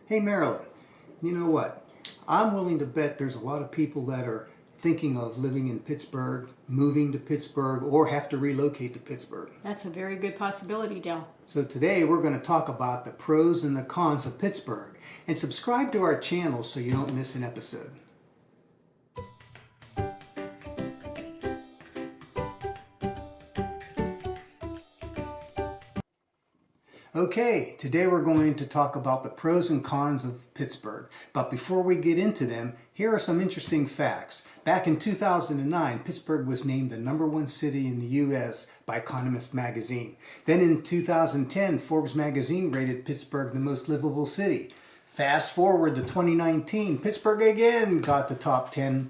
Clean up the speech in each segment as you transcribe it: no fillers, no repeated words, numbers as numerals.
Hey Marilyn, you know what? I'm willing to bet there's a lot of people that are thinking of living in Pittsburgh, moving to Pittsburgh, or have to relocate to Pittsburgh. That's a very good possibility, Dale. So today we're going to talk about the pros and the cons of Pittsburgh. And subscribe to our channel so you don't miss an episode. Okay, today we're going to talk about the pros and cons of Pittsburgh. But before we get into them, here are some interesting facts. Back in 2009, Pittsburgh was named the #1 city in the U.S. by Economist magazine. Then in 2010, Forbes magazine rated Pittsburgh the most livable city. Fast forward to 2019, Pittsburgh again got the top 10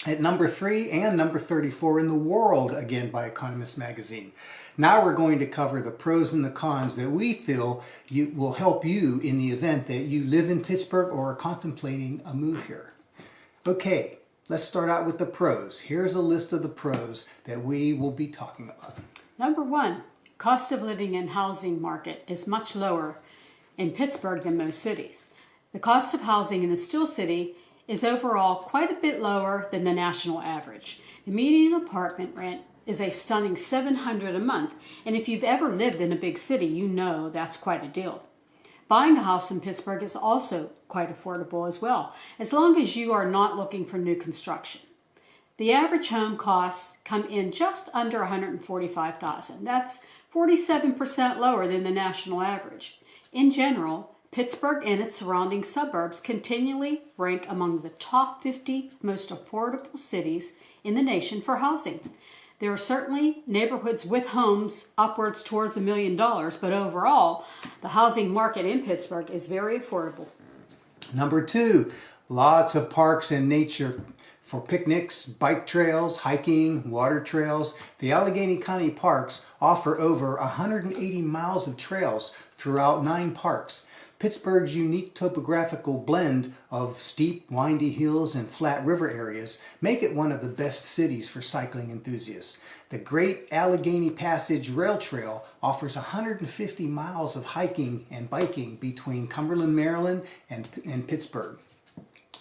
at number 3 and number 34 in the world, again by Economist magazine. Now we're going to cover the pros and the cons that we feel will help you in the event that you live in Pittsburgh or are contemplating a move here. Okay, let's start out with the pros. Here's a list of the pros that we will be talking about. Number 1, cost of living and housing market is much lower in Pittsburgh than most cities. The cost of housing in the Steel City is overall quite a bit lower than the national average. The median apartment rent is a stunning $700 a month, and if you've ever lived in a big city, you know that's quite a deal. Buying a house in Pittsburgh is also quite affordable as well, as long as you are not looking for new construction. The average home costs come in just under $145,000. That's 47% lower than the national average. In general, Pittsburgh and its surrounding suburbs continually rank among the top 50 most affordable cities in the nation for housing. There are certainly neighborhoods with homes upwards towards $1 million, but overall, the housing market in Pittsburgh is very affordable. Number 2, lots of parks and nature for picnics, bike trails, hiking, water trails. The Allegheny County parks offer over 180 miles of trails throughout 9 parks. Pittsburgh's unique topographical blend of steep, windy hills and flat river areas make it one of the best cities for cycling enthusiasts. The Great Allegheny Passage Rail Trail offers 150 miles of hiking and biking between Cumberland, Maryland and Pittsburgh.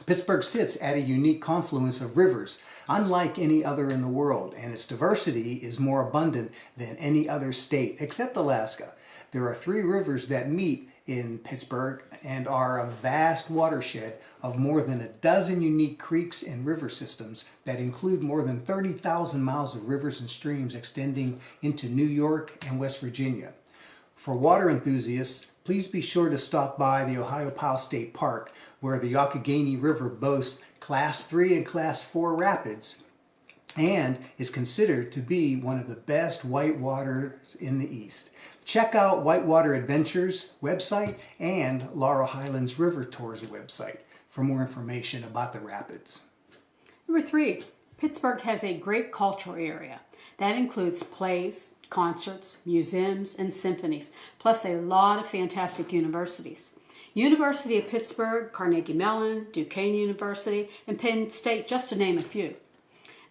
Pittsburgh sits at a unique confluence of rivers, unlike any other in the world, and its diversity is more abundant than any other state, except Alaska. There are 3 rivers that meet in Pittsburgh and are a vast watershed of more than a dozen unique creeks and river systems that include more than 30,000 miles of rivers and streams extending into New York and West Virginia. For water enthusiasts, please be sure to stop by the Ohio State Park, where the Youghiogheny River boasts Class 3 and Class 4 rapids and is considered to be one of the best whitewaters in the East. Check out Whitewater Adventures website and Laurel Highlands River Tours website for more information about the rapids. Number 3, Pittsburgh has a great cultural area. That includes plays, concerts, museums, and symphonies, plus a lot of fantastic universities. University of Pittsburgh, Carnegie Mellon, Duquesne University, and Penn State, just to name a few.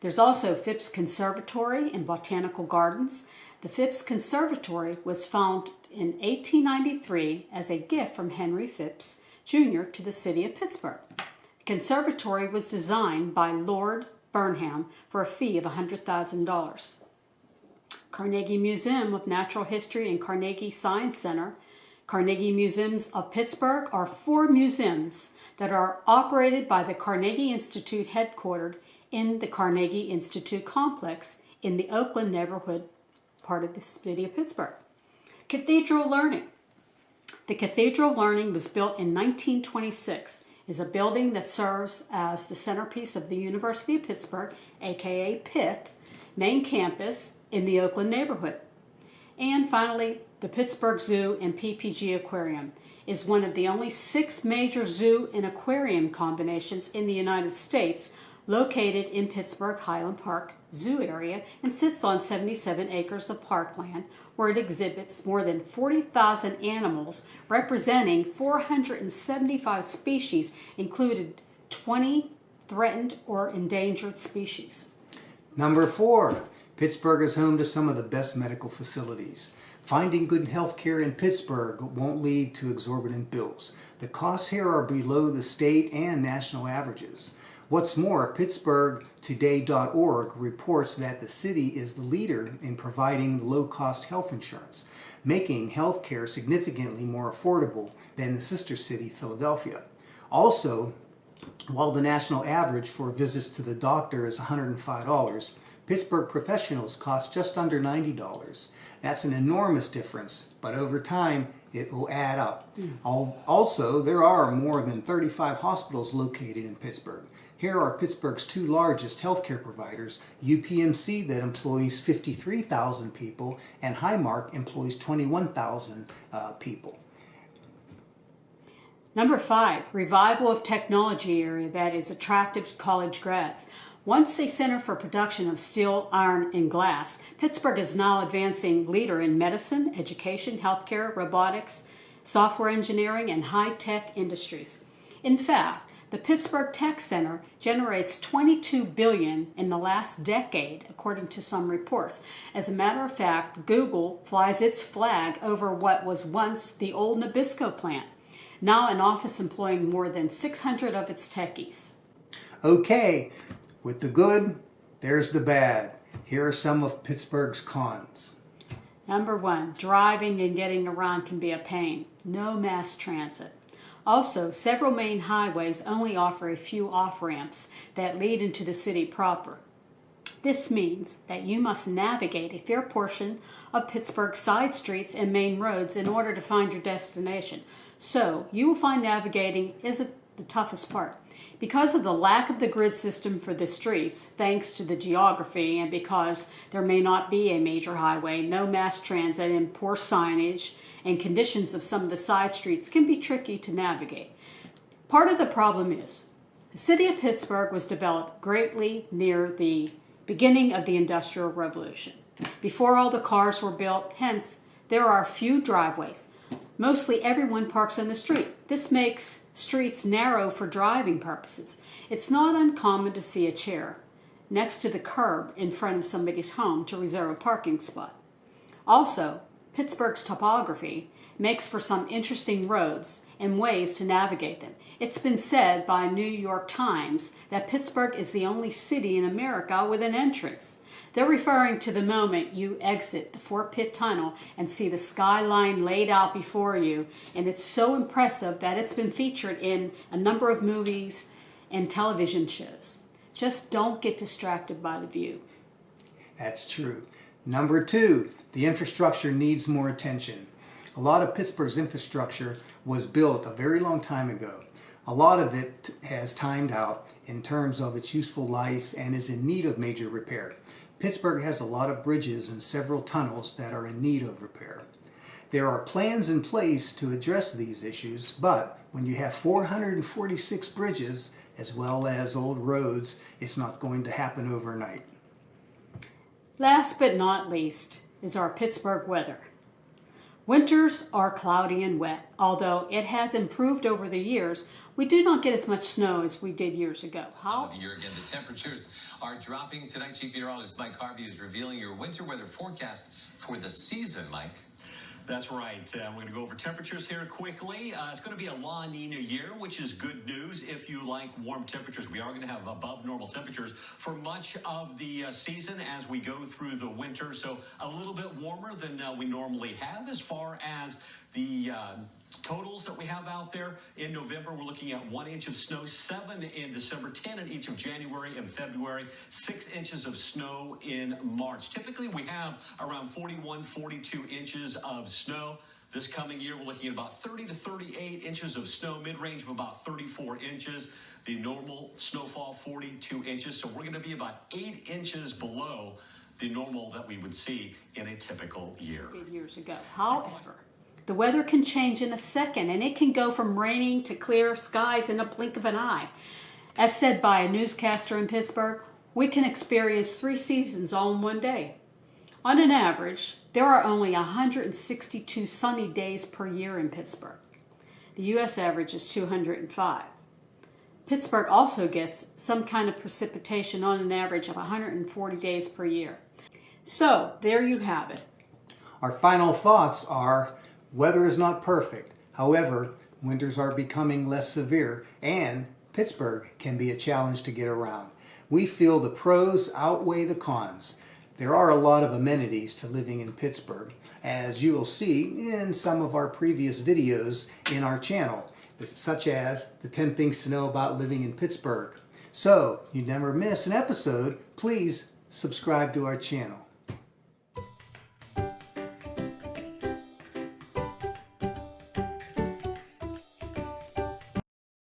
There's also Phipps Conservatory and Botanical Gardens. The Phipps Conservatory was founded in 1893 as a gift from Henry Phipps, Jr. to the city of Pittsburgh. The conservatory was designed by Lord Burnham for a fee of $100,000. Carnegie Museum of Natural History and Carnegie Science Center. Carnegie Museums of Pittsburgh are 4 museums that are operated by the Carnegie Institute headquartered in the Carnegie Institute complex in the Oakland neighborhood part of the city of Pittsburgh. Cathedral Learning. The Cathedral of Learning was built in 1926, is a building that serves as the centerpiece of the University of Pittsburgh, aka Pitt, main campus in the Oakland neighborhood. And finally, the Pittsburgh Zoo and PPG Aquarium is one of the only 6 major zoo and aquarium combinations in the United States, located in Pittsburgh Highland Park Zoo area, and sits on 77 acres of parkland, where it exhibits more than 40,000 animals representing 475 species, including 20 threatened or endangered species. Number 4, Pittsburgh is home to some of the best medical facilities. Finding good health care in Pittsburgh won't lead to exorbitant bills. The costs here are below the state and national averages. What's more, PittsburghToday.org reports that the city is the leader in providing low-cost health insurance, making health care significantly more affordable than the sister city, Philadelphia. Also, while the national average for visits to the doctor is $105, Pittsburgh professionals cost just under $90. That's an enormous difference, but over time it will add up. Also, there are more than 35 hospitals located in Pittsburgh. Here are Pittsburgh's two largest healthcare providers, UPMC that employs 53,000 people and Highmark employs 21,000 people. Number 5, revival of technology area that is attractive to college grads. Once a center for production of steel, iron, and glass, Pittsburgh is now advancing leader in medicine, education, healthcare, robotics, software engineering, and high-tech industries. In fact, the Pittsburgh Tech Center generates $22 billion in the last decade, according to some reports. As a matter of fact, Google flies its flag over what was once the old Nabisco plant, now an office employing more than 600 of its techies. Okay, with the good, there's the bad. Here are some of Pittsburgh's cons. Number 1, driving and getting around can be a pain. No mass transit. Also, several main highways only offer a few off-ramps that lead into the city proper. This means that you must navigate a fair portion of Pittsburgh's side streets and main roads in order to find your destination. So, you will find navigating isn't the toughest part. Because of the lack of the grid system for the streets, thanks to the geography, and because there may not be a major highway, no mass transit, and poor signage, and conditions of some of the side streets can be tricky to navigate. Part of the problem is, the city of Pittsburgh was developed greatly near the beginning of the Industrial Revolution. Before all the cars were built, hence, there are few driveways. Mostly everyone parks on the street. This makes streets narrow for driving purposes. It's not uncommon to see a chair next to the curb in front of somebody's home to reserve a parking spot. Also, Pittsburgh's topography makes for some interesting roads and ways to navigate them. It's been said by New York Times that Pittsburgh is the only city in America with an entrance. They're referring to the moment you exit the Fort Pitt Tunnel and see the skyline laid out before you, and it's so impressive that it's been featured in a number of movies and television shows. Just don't get distracted by the view. That's true. Number 2, the infrastructure needs more attention. A lot of Pittsburgh's infrastructure was built a very long time ago. A lot of it has timed out in terms of its useful life and is in need of major repair. Pittsburgh has a lot of bridges and several tunnels that are in need of repair. There are plans in place to address these issues, but when you have 446 bridges as well as old roads, it's not going to happen overnight. Last but not least is our Pittsburgh weather. Winters are cloudy and wet. Although it has improved over the years, we do not get as much snow as we did years ago. Time of year again, the temperatures are dropping tonight. Chief Meteorologist Mike Harvey is revealing your winter weather forecast for the season, Mike. That's right. We're going to go over temperatures here quickly. It's going to be a La Nina year, which is good news if you like warm temperatures. We are going to have above normal temperatures for much of the season as we go through the winter. So a little bit warmer than we normally have as far as the totals that we have out there. In November, we're looking at 1 inch of snow, 7 in December, 10 in each of January and February, 6 inches of snow in March. Typically, we have around 41, 42 inches of snow. This coming year, we're looking at about 30 to 38 inches of snow, mid-range of about 34 inches. The normal snowfall, 42 inches. So we're going to be about 8 inches below the normal that we would see in a typical year. Years ago. However, the weather can change in a second, and it can go from raining to clear skies in a blink of an eye. As said by a newscaster in Pittsburgh, we can experience 3 seasons all in one day. On an average, there are only 162 sunny days per year in Pittsburgh. The U.S. average is 205. Pittsburgh also gets some kind of precipitation on an average of 140 days per year. So, there you have it. Our final thoughts are, weather is not perfect. However, winters are becoming less severe and Pittsburgh can be a challenge to get around. We feel the pros outweigh the cons. There are a lot of amenities to living in Pittsburgh, as you will see in some of our previous videos in our channel, such as the 10 things to know about living in Pittsburgh. So you never miss an episode, please subscribe to our channel.